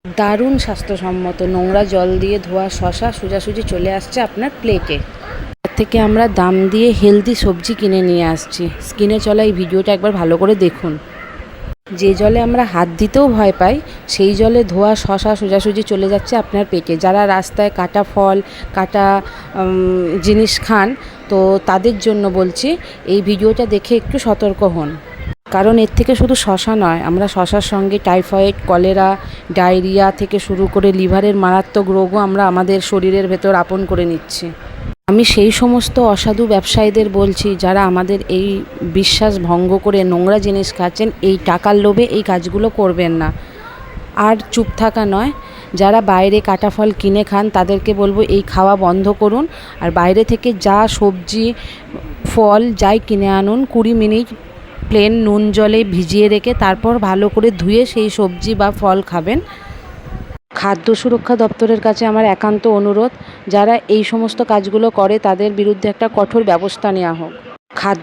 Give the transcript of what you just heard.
দারুণ স্বাস্থ্যসম্মত নোংরা জল দিয়ে ধোয়া শশা সোজাসুজি চলে আসছে আপনার প্লেটে। তার থেকে আমরা দাম দিয়ে হেলদি সবজি কিনে নিয়ে আসছি। স্ক্রিনে চলা এই ভিডিওটা একবার ভালো করে দেখুন। যে জলে আমরা হাত দিতেও ভয় পাই সেই জলে ধোয়া শশা সোজাসুজি চলে যাচ্ছে আপনার পেটে। যারা রাস্তায় কাটা ফল কাটা জিনিস খান, তো তাদের জন্য বলছি এই ভিডিওটা দেখে একটু সতর্ক হন। কারণ এর থেকে শুধু শশা নয়, আমরা শশার সঙ্গে টাইফয়েড, কলেরা, ডায়রিয়া থেকে শুরু করে লিভারের মারাত্মক রোগও আমরা আমাদের শরীরের ভেতর আপন করে নিচ্ছি। আমি সেই সমস্ত অসাধু ব্যবসায়ীদের বলছি যারা আমাদের এই বিশ্বাস ভঙ্গ করে নোংরা জিনিস খাচ্ছেন, এই টাকার লোভে এই কাজগুলো করবেন না। আর চুপ থাকা নয়, যারা বাইরে কাটা ফল কিনে খান তাদেরকে বলবো এই খাওয়া বন্ধ করুন। আর বাইরে থেকে যা সবজি ফল যাই কিনে আনুন 20 মিনিট প্লেন নুন জলে ভিজিয়ে রেখে তারপর ভালো করে ধুয়ে সেই সবজি বা ফল খাবেন। খাদ্য সুরক্ষা দপ্তরের কাছে আমার একান্ত অনুরোধ, যারা এই সমস্ত কাজগুলো করে তাদের বিরুদ্ধে একটা কঠোর ব্যবস্থা নেওয়া হোক।